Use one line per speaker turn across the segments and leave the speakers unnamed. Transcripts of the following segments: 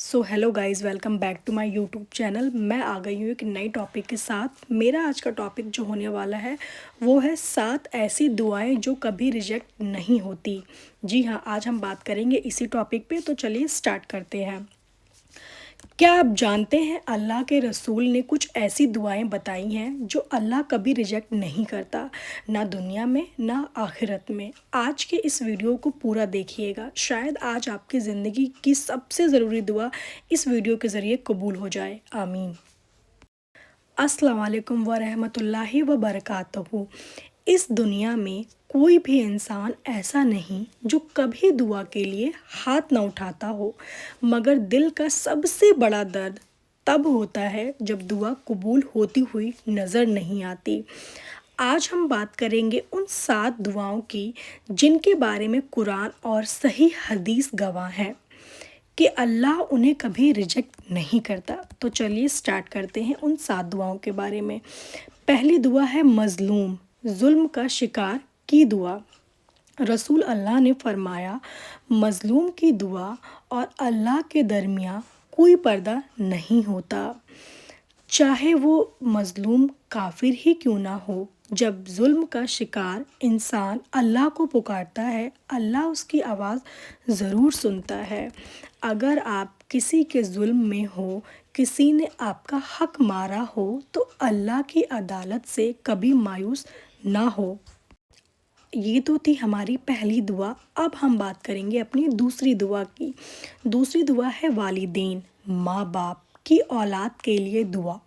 So hello guys, welcome back to my YouTube channel. मैं आ गई हूँ एक नई टॉपिक के साथ। मेरा आज का टॉपिक जो होने वाला है वो है 7 ऐसी दुआएं जो कभी रिजेक्ट नहीं होती। जी हाँ, आज हम बात करेंगे इसी टॉपिक पे, तो चलिए स्टार्ट करते हैं। क्या आप जानते हैं अल्लाह के रसूल ने कुछ ऐसी दुआएं बताई हैं जो अल्लाह कभी रिजेक्ट नहीं करता, ना दुनिया में ना आखिरत में। आज के इस वीडियो को पूरा देखिएगा, शायद आज आपकी ज़िंदगी की सबसे ज़रूरी दुआ इस वीडियो के ज़रिए कबूल हो जाए। आमीन। अस्सलाम वालेकुम व रहमतुल्लाहि व बरकातहू। इस दुनिया में कोई भी इंसान ऐसा नहीं जो कभी दुआ के लिए हाथ न उठाता हो, मगर दिल का सबसे बड़ा दर्द तब होता है जब दुआ कबूल होती हुई नज़र नहीं आती। आज हम बात करेंगे उन 7 दुआओं की जिनके बारे में कुरान और सही हदीस गवाह हैं कि अल्लाह उन्हें कभी रिजेक्ट नहीं करता। तो चलिए स्टार्ट करते हैं उन 7 दुआओं के बारे में। पहली दुआ है मज़लूम, जुल्म का शिकार की दुआ। रसूल अल्लाह ने फरमाया, मज़लूम की दुआ और अल्लाह के दरमियान कोई पर्दा नहीं होता, चाहे वो मज़लूम काफिर ही क्यों ना हो। जब जुल्म का शिकार इंसान अल्लाह को पुकारता है, अल्लाह उसकी आवाज़ ज़रूर सुनता है। अगर आप किसी के जुल्म में हो, किसी ने आपका हक मारा हो, तो अल्लाह की अदालत से कभी मायूस ना हो। ये तो थी हमारी पहली दुआ। अब हम बात करेंगे अपनी दूसरी दुआ की। दूसरी दुआ है वालिदैन, माँ बाप की औलाद के लिए दुआ।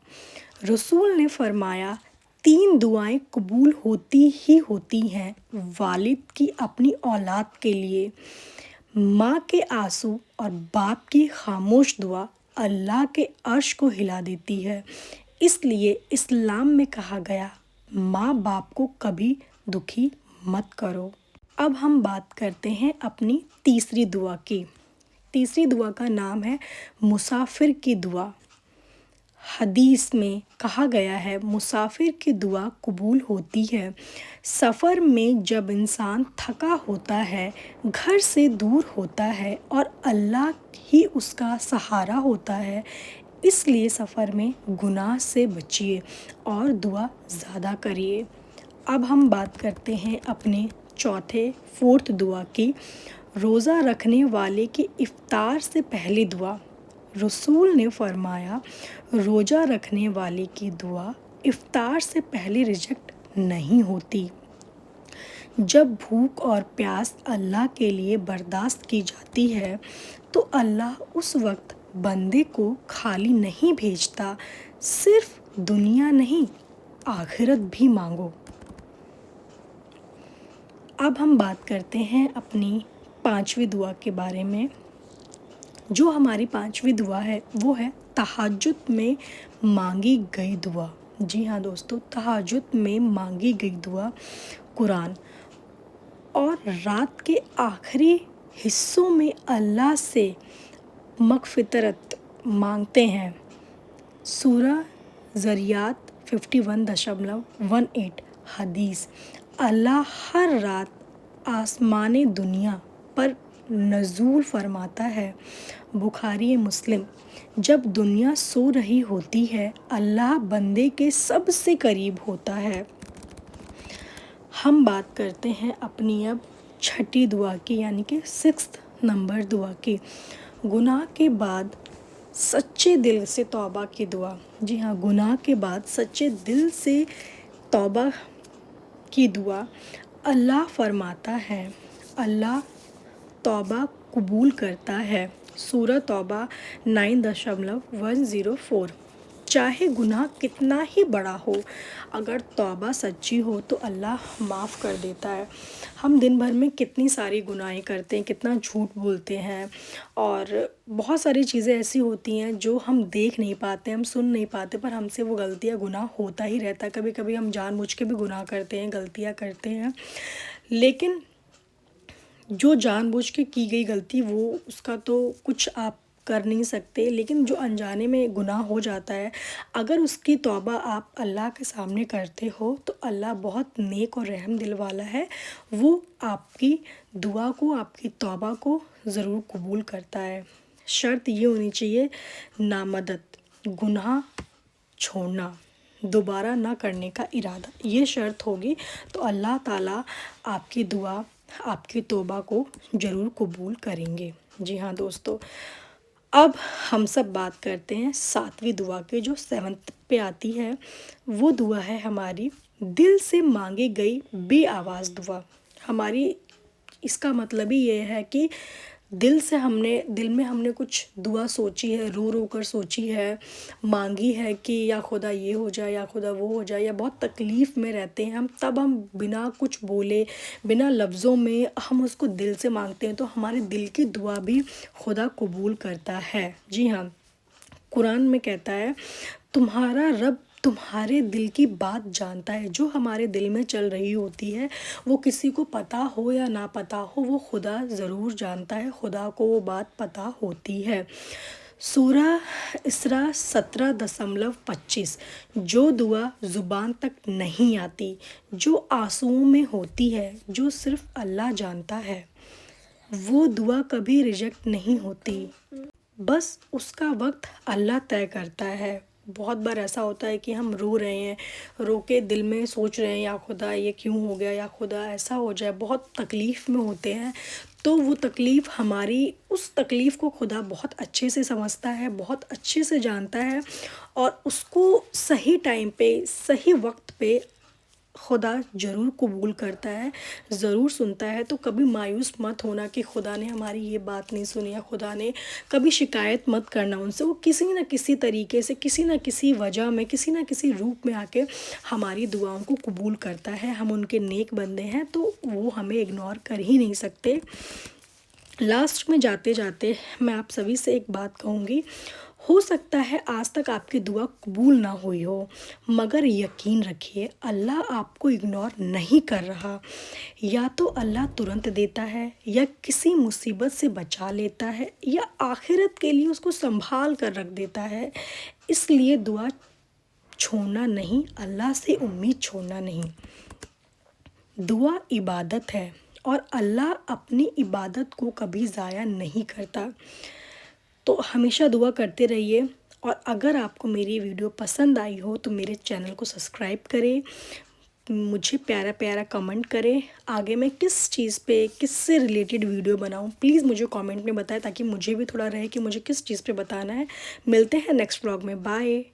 रसूल ने फरमाया, 3 दुआएं कबूल होती ही होती हैं। वालिद की अपनी औलाद के लिए, माँ के आंसू और बाप की खामोश दुआ अल्लाह के अर्श को हिला देती है। इसलिए इस्लाम में कहा गया, माँ बाप को कभी दुखी मत करो। अब हम बात करते हैं अपनी तीसरी दुआ की। तीसरी दुआ का नाम है मुसाफिर की दुआ। हदीस में कहा गया है, मुसाफिर की दुआ कबूल होती है। सफ़र में जब इंसान थका होता है, घर से दूर होता है और अल्लाह ही उसका सहारा होता है, इसलिए सफ़र में गुनाह से बचिए और दुआ ज़्यादा करिए। अब हम बात करते हैं अपने फोर्थ दुआ की, रोज़ा रखने वाले की इफ्तार से पहली दुआ। रसूल ने फरमाया, रोज़ा रखने वाले की दुआ इफ्तार से पहले रिजेक्ट नहीं होती। जब भूख और प्यास अल्लाह के लिए बर्दाश्त की जाती है, तो अल्लाह उस वक्त बंदे को खाली नहीं भेजता। सिर्फ दुनिया नहीं, आखिरत भी मांगो। अब हम बात करते हैं अपनी 5वीं दुआ के बारे में। जो हमारी 5वीं दुआ है वो है तहज्जुद में मांगी गई दुआ। जी हाँ दोस्तों, तहज्जुद में मांगी गई दुआ कुरान और रात के आखिरी हिस्सों में अल्लाह से मग़फ़िरत मांगते हैं। सूरह ज़रियात 51.18। हदीस, अल्लाह हर रात आसमाने दुनिया पर नज़ूल फरमाता है। बुखारी मुस्लिम, जब दुनिया सो रही होती है, अल्लाह बंदे के सबसे करीब होता है। हम बात करते हैं अपनी अब 6ठी दुआ की, यानी कि 6th नंबर दुआ की, गुनाह के बाद सच्चे दिल से तौबा की दुआ। जी हाँ, गुनाह के बाद सच्चे दिल से तौबा की दुआ। अल्लाह फरमाता है, अल्लाह तौबा कबूल करता है। सूरह तौबा 9.104। चाहे गुनाह कितना ही बड़ा हो, अगर तौबा सच्ची हो तो अल्लाह माफ़ कर देता है। हम दिन भर में कितनी सारी गुनाहें करते हैं, कितना झूठ बोलते हैं और बहुत सारी चीज़ें ऐसी होती हैं जो हम देख नहीं पाते, हम सुन नहीं पाते, पर हमसे वो गलतियाँ गुनाह होता ही रहता है। कभी कभी हम जानबूझ के भी गुनाह करते हैं, गलतियाँ करते हैं, लेकिन जो जानबूझ के की गई गलती वो उसका तो कुछ आप कर नहीं सकते, लेकिन जो अनजाने में गुनाह हो जाता है, अगर उसकी तौबा आप अल्लाह के सामने करते हो तो अल्लाह बहुत नेक और रहम दिल वाला है। वो आपकी दुआ को, आपकी तौबा को ज़रूर कबूल करता है। شرط یہ ہونی چاہیے نامدد، گناہ چھوڑنا، دوبارہ نہ کرنے کا ارادہ، یہ شرط ہوگی تو اللہ تعالیٰ آپ کی دعا، آپ کی توبہ کو ضرور قبول کریں گے۔ جی ہاں دوستو، اب ہم سب بات کرتے ہیں 7ویں دعا کے، جو 7 پہ آتی ہے۔ وہ دعا ہے ہماری دل سے مانگی گئی بے آواز دعا۔ ہماری اس کا مطلب ہی یہ ہے کہ دل میں ہم نے کچھ دعا سوچی ہے، رو رو کر سوچی ہے، مانگی ہے کہ یا خدا یہ ہو جائے، یا خدا وہ ہو جائے، یا بہت تکلیف میں رہتے ہیں ہم، تب ہم بنا کچھ بولے، بنا لفظوں میں ہم اس کو دل سے مانگتے ہیں، تو ہمارے دل کی دعا بھی خدا قبول کرتا ہے۔ جی ہاں، قرآن میں کہتا ہے تمہارا رب تمہارے دل کی بات جانتا ہے، جو ہمارے دل میں چل رہی ہوتی ہے، وہ کسی کو پتہ ہو یا نہ پتہ ہو، وہ خدا ضرور جانتا ہے، خدا کو وہ بات پتہ ہوتی ہے۔ سورہ اسراء 17:25، جو دعا زبان تک نہیں آتی، جو آنسوؤں میں ہوتی ہے، جو صرف اللہ جانتا ہے، وہ دعا کبھی ریجیکٹ نہیں ہوتی، بس اس کا وقت اللہ طے کرتا ہے۔ بہت بار ایسا ہوتا ہے کہ ہم رو رہے ہیں، رو کے دل میں سوچ رہے ہیں یا خدا یہ کیوں ہو گیا، یا خدا ایسا ہو جائے، بہت تکلیف میں ہوتے ہیں، تو وہ تکلیف اس تکلیف کو خدا بہت اچھے سے سمجھتا ہے، بہت اچھے سے جانتا ہے، اور اس کو صحیح ٹائم پہ، صحیح وقت پہ خدا ضرور قبول کرتا ہے، ضرور سنتا ہے۔ تو کبھی مایوس مت ہونا کہ خدا نے ہماری یہ بات نہیں سنی، یا خدا نے کبھی شکایت مت کرنا ان سے، وہ کسی نہ کسی طریقے سے، کسی نہ کسی وجہ میں، کسی نہ کسی روپ میں آ کے ہماری دعاؤں کو قبول کرتا ہے۔ ہم ان کے نیک بندے ہیں، تو وہ ہمیں اگنور کر ہی نہیں سکتے۔ لاسٹ میں جاتے جاتے میں آپ سبھی سے ایک بات کہوں گی، ہو سکتا ہے آج تک آپ کی دعا قبول نہ ہوئی ہو، مگر یقین رکھیے اللہ آپ کو اگنور نہیں کر رہا۔ یا تو اللہ ترنت دیتا ہے، یا کسی مصیبت سے بچا لیتا ہے، یا آخرت کے لیے اس کو سنبھال کر رکھ دیتا ہے۔ اس لیے دعا چھوڑنا نہیں، اللہ سے امید چھوڑنا نہیں۔ دعا عبادت ہے، اور اللہ اپنی عبادت کو کبھی ضائع نہیں کرتا۔ تو ہمیشہ دعا کرتے رہیے، اور اگر آپ کو میری ویڈیو پسند آئی ہو تو میرے چینل کو سبسکرائب کریں، مجھے پیارا پیارا کمنٹ کریں، آگے میں کس چیز پہ، کس سے ریلیٹڈ ویڈیو بناؤں، پلیز مجھے کامنٹ میں بتائیں، تاکہ مجھے بھی تھوڑا رہے کہ مجھے کس چیز پہ بتانا ہے۔ ملتے ہیں نیکسٹ ولاگ میں، بائے۔